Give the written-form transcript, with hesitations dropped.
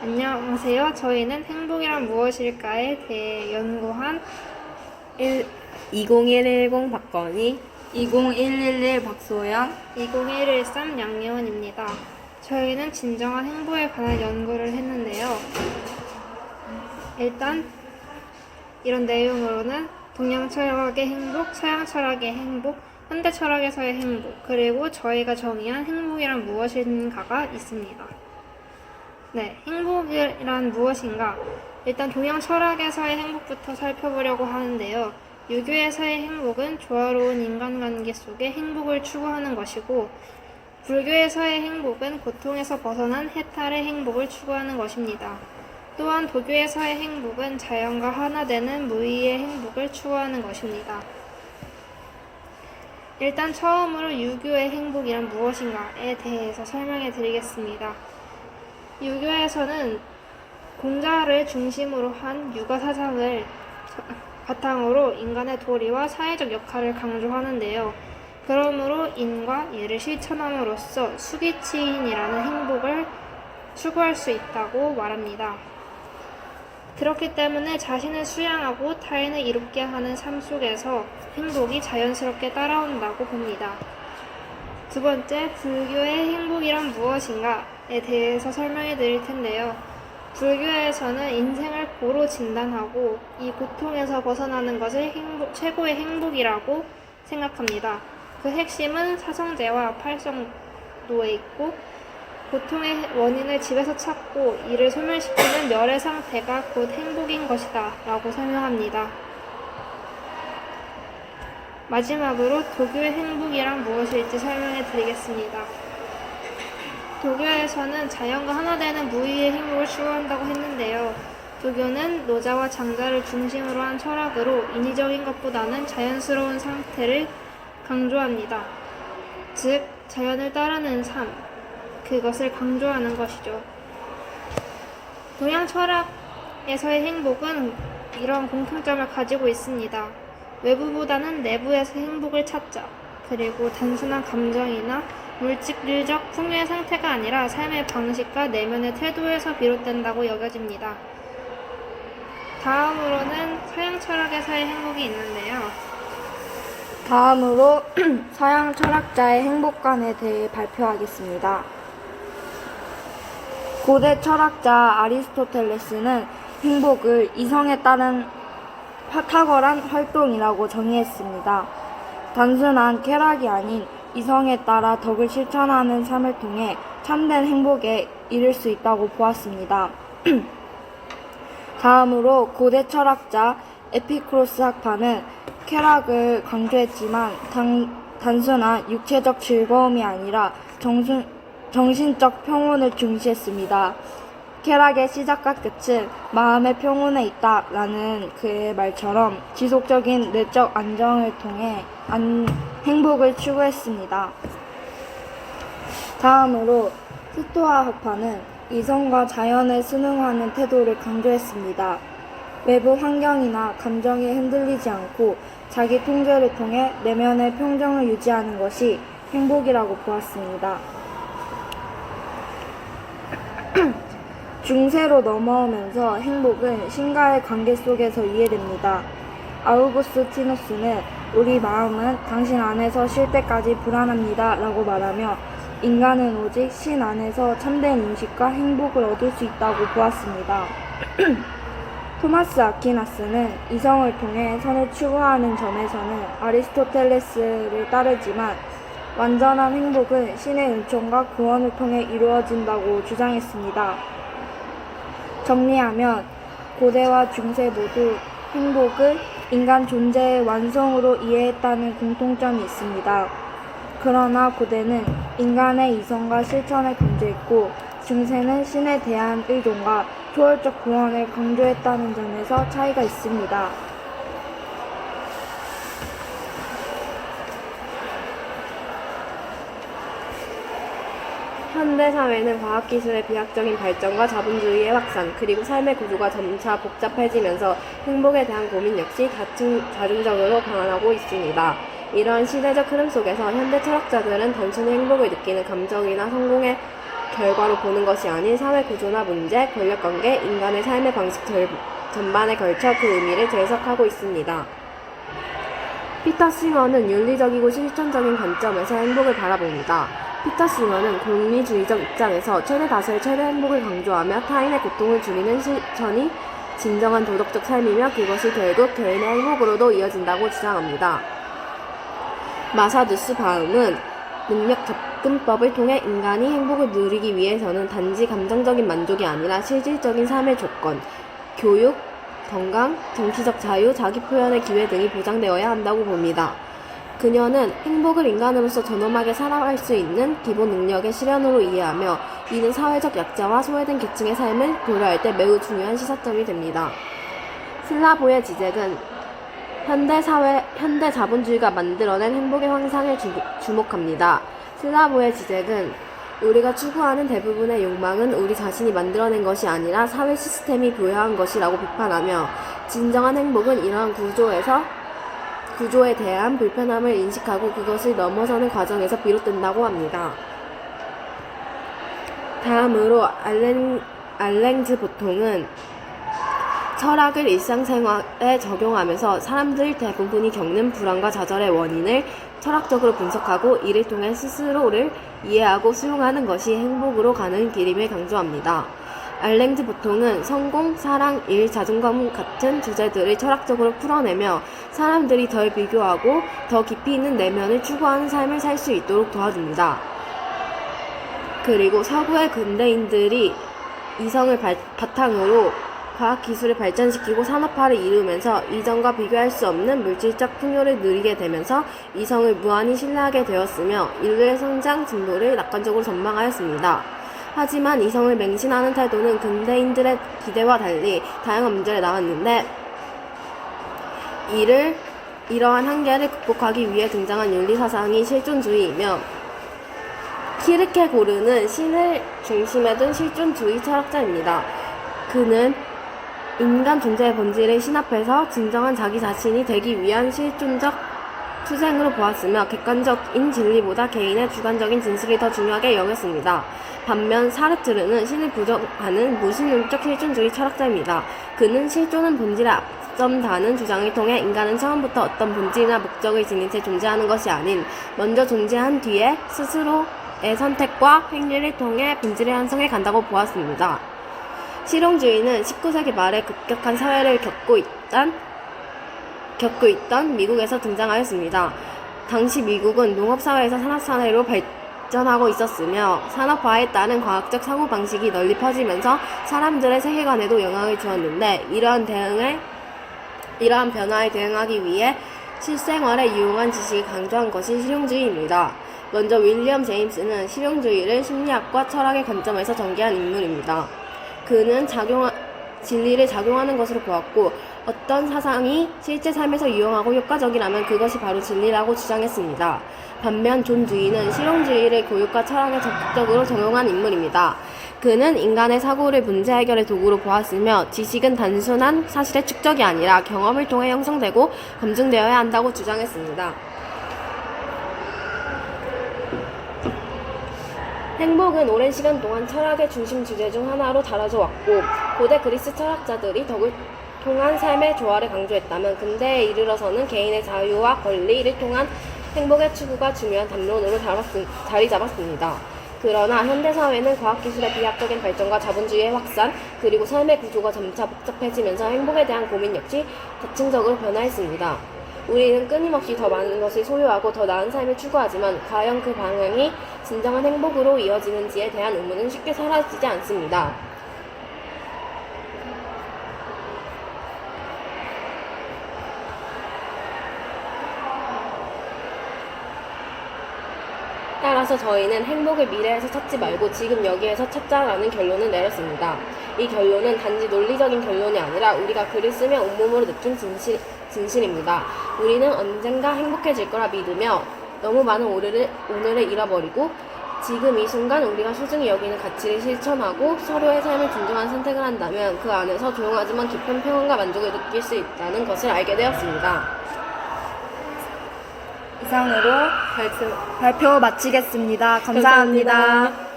안녕하세요. 저희는 행복이란 무엇일까에 대해 연구한 2010 박건희, 20111 박소연, 20113 양예원입니다. 저희는 진정한 행복에 관한 연구를 했는데요. 일단 이런 내용으로는 동양 철학의 행복, 서양 철학의 행복, 현대 철학에서의 행복, 그리고 저희가 정의한 행복이란 무엇인가가 있습니다. 네, 행복이란 무엇인가? 일단 동양 철학에서의 행복부터 살펴보려고 하는데요. 유교에서의 행복은 조화로운 인간관계 속에 행복을 추구하는 것이고, 불교에서의 행복은 고통에서 벗어난 해탈의 행복을 추구하는 것입니다. 또한 도교에서의 행복은 자연과 하나 되는 무의의 행복을 추구하는 것입니다. 일단 처음으로 유교의 행복이란 무엇인가에 대해서 설명해 드리겠습니다. 유교에서는 공자를 중심으로 한 육아 사상을 바탕으로 인간의 도리와 사회적 역할을 강조하는데요. 그러므로 인과 예를 실천함으로써 수기치인이라는 행복을 추구할 수 있다고 말합니다. 그렇기 때문에 자신을 수양하고 타인을 이롭게 하는 삶 속에서 행복이 자연스럽게 따라온다고 봅니다. 두 번째, 불교의 행복이란 무엇인가에 대해서 설명해 드릴 텐데요. 불교에서는 인생을 고로 진단하고 이 고통에서 벗어나는 것을 최고의 행복이라고 생각합니다. 그 핵심은 사성제와 팔성도에 있고, 고통의 원인을 집에서 찾고 이를 소멸시키는 멸의 상태가 곧 행복인 것이다 라고 설명합니다. 마지막으로 도교의 행복이란 무엇일지 설명해 드리겠습니다. 도교에서는 자연과 하나 되는 무의의 행복을 추구한다고 했는데요. 도교는 노자와 장자를 중심으로 한 철학으로 인위적인 것보다는 자연스러운 상태를 강조합니다. 즉, 자연을 따르는 삶, 그것을 강조하는 것이죠. 동양 철학에서의 행복은 이런 공통점을 가지고 있습니다. 외부보다는 내부에서 행복을 찾자. 그리고 단순한 감정이나 물질적 풍요의 상태가 아니라 삶의 방식과 내면의 태도에서 비롯된다고 여겨집니다. 다음으로는 서양 철학에서의 행복이 있는데요. 다음으로 서양 철학자의 행복관에 대해 발표하겠습니다. 고대 철학자 아리스토텔레스는 행복을 이성에 따른 탁월한 활동이라고 정의했습니다. 단순한 쾌락이 아닌 이성에 따라 덕을 실천하는 삶을 통해 참된 행복에 이를 수 있다고 보았습니다. 다음으로 고대 철학자 에피쿠로스 학파는 쾌락을 강조했지만 단순한 육체적 즐거움이 아니라 정신적 평온을 중시했습니다. 쾌락의 시작과 끝은 마음의 평온에 있다라는 그의 말처럼 지속적인 내적 안정을 통해 행복을 추구했습니다. 다음으로 스토아 학파는 이성과 자연에 순응하는 태도를 강조했습니다. 외부 환경이나 감정에 흔들리지 않고 자기 통제를 통해 내면의 평정을 유지하는 것이 행복이라고 보았습니다. 중세로 넘어오면서 행복은 신과의 관계 속에서 이해됩니다. 아우구스티누스는 우리 마음은 당신 안에서 쉴 때까지 불안합니다 라고 말하며 인간은 오직 신 안에서 참된 인식과 행복을 얻을 수 있다고 보았습니다. 토마스 아퀴나스는 이성을 통해 선을 추구하는 점에서는 아리스토텔레스를 따르지만 완전한 행복은 신의 은총과 구원을 통해 이루어진다고 주장했습니다. 정리하면 고대와 중세 모두 행복을 인간 존재의 완성으로 이해했다는 공통점이 있습니다. 그러나 고대는 인간의 이성과 실천을 강조했고 중세는 신에 대한 의존과 초월적 구원을 강조했다는 점에서 차이가 있습니다. 현대사회는 과학기술의 비약적인 발전과 자본주의의 확산, 그리고 삶의 구조가 점차 복잡해지면서 행복에 대한 고민 역시 다중적으로 변화하고 있습니다. 이러한 시대적 흐름 속에서 현대 철학자들은 단순히 행복을 느끼는 감정이나 성공의 결과로 보는 것이 아닌 사회 구조나 문제, 권력관계, 인간의 삶의 방식 전반에 걸쳐 그 의미를 재해석하고 있습니다. 피터 싱어는 윤리적이고 실천적인 관점에서 행복을 바라봅니다. 피터 싱어는 공리주의적 입장에서 최대 다수의 최대 행복을 강조하며 타인의 고통을 줄이는 실천이 진정한 도덕적 삶이며 그것이 결국 개인의 행복으로도 이어진다고 주장합니다. 마사 누스바움은 능력 접근법을 통해 인간이 행복을 누리기 위해서는 단지 감정적인 만족이 아니라 실질적인 삶의 조건, 교육, 건강, 정치적 자유, 자기 표현의 기회 등이 보장되어야 한다고 봅니다. 그녀는 행복을 인간으로서 존엄하게 살아갈 수 있는 기본 능력의 실현으로 이해하며 이는 사회적 약자와 소외된 계층의 삶을 고려할 때 매우 중요한 시사점이 됩니다. 슬라보의 지적은 현대 자본주의가 만들어낸 행복의 환상에 주목합니다. 슬라보의 지적은 우리가 추구하는 대부분의 욕망은 우리 자신이 만들어낸 것이 아니라 사회 시스템이 부여한 것이라고 비판하며 진정한 행복은 이러한 구조에 대한 불편함을 인식하고 그것을 넘어서는 과정에서 비롯된다고 합니다. 다음으로 알랭즈 보통은 철학을 일상생활에 적용하면서 사람들 대부분이 겪는 불안과 좌절의 원인을 철학적으로 분석하고 이를 통해 스스로를 이해하고 수용하는 것이 행복으로 가는 길임을 강조합니다. 알랭즈 보통은 성공, 사랑, 일, 자존감 같은 주제들을 철학적으로 풀어내며 사람들이 덜 비교하고 더 깊이 있는 내면을 추구하는 삶을 살 수 있도록 도와줍니다. 그리고 서구의 근대인들이 이성을 바탕으로 과학기술을 발전시키고 산업화를 이루면서 이전과 비교할 수 없는 물질적 풍요를 누리게 되면서 이성을 무한히 신뢰하게 되었으며 인류의 성장 진보를 낙관적으로 전망하였습니다. 하지만 이성을 맹신하는 태도는 근대인들의 기대와 달리 다양한 문제를 낳았는데 이러한 한계를 극복하기 위해 등장한 윤리사상이 실존주의이며 키르케고르는 신을 중심에 둔 실존주의 철학자입니다. 그는 인간 존재의 본질을 신합해서 진정한 자기 자신이 되기 위한 실존적 투쟁으로 보았으며 객관적인 진리보다 개인의 주관적인 진실이 더 중요하게 여겼습니다. 반면 사르트르는 신을 부정하는 무신론적 실존주의 철학자입니다. 그는 실존은 본질에 앞선다는 주장을 통해 인간은 처음부터 어떤 본질이나 목적을 지닌 채 존재하는 것이 아닌 먼저 존재한 뒤에 스스로의 선택과 행위를 통해 본질의 완성해 간다고 보았습니다. 실용주의는 19세기 말에 급격한 사회를 겪고 있던 미국에서 등장하였습니다. 당시 미국은 농업사회에서 산업사회로 발전하고 있었으며 산업화에 따른 과학적 사고방식이 널리 퍼지면서 사람들의 세계관에도 영향을 주었는데 이러한 변화에 대응하기 위해 실생활에 유용한 지식을 강조한 것이 실용주의입니다. 먼저 윌리엄 제임스는 실용주의를 심리학과 철학의 관점에서 전개한 인물입니다. 그는 진리를 작용하는 것으로 보았고 어떤 사상이 실제 삶에서 유용하고 효과적이라면 그것이 바로 진리라고 주장했습니다. 반면 존 듀이는 실용주의를 교육과 철학에 적극적으로 적용한 인물입니다. 그는 인간의 사고를 문제 해결의 도구로 보았으며 지식은 단순한 사실의 축적이 아니라 경험을 통해 형성되고 검증되어야 한다고 주장했습니다. 행복은 오랜 시간 동안 철학의 중심 주제 중 하나로 다뤄져 왔고 고대 그리스 철학자들이 덕을 통한 삶의 조화를 강조했다면 근대에 이르러서는 개인의 자유와 권리를 통한 행복의 추구가 중요한 담론으로 자리 잡았습니다. 그러나 현대사회는 과학기술의 비약적인 발전과 자본주의의 확산, 그리고 삶의 구조가 점차 복잡해지면서 행복에 대한 고민 역시 다층적으로 변화했습니다. 우리는 끊임없이 더 많은 것을 소유하고 더 나은 삶을 추구하지만 과연 그 방향이 진정한 행복으로 이어지는지에 대한 의문은 쉽게 사라지지 않습니다. 따라서 저희는 행복을 미래에서 찾지 말고 지금 여기에서 찾자라는 결론을 내렸습니다. 이 결론은 단지 논리적인 결론이 아니라 우리가 글을 쓰며 온몸으로 느낀 진실입니다. 우리는 언젠가 행복해질 거라 믿으며 너무 많은 오늘을 잃어버리고 지금 이 순간 우리가 소중히 여기는 가치를 실천하고 서로의 삶을 존중하는 선택을 한다면 그 안에서 조용하지만 깊은 평안과 만족을 느낄 수 있다는 것을 알게 되었습니다. 이상으로 발표 마치겠습니다. 감사합니다.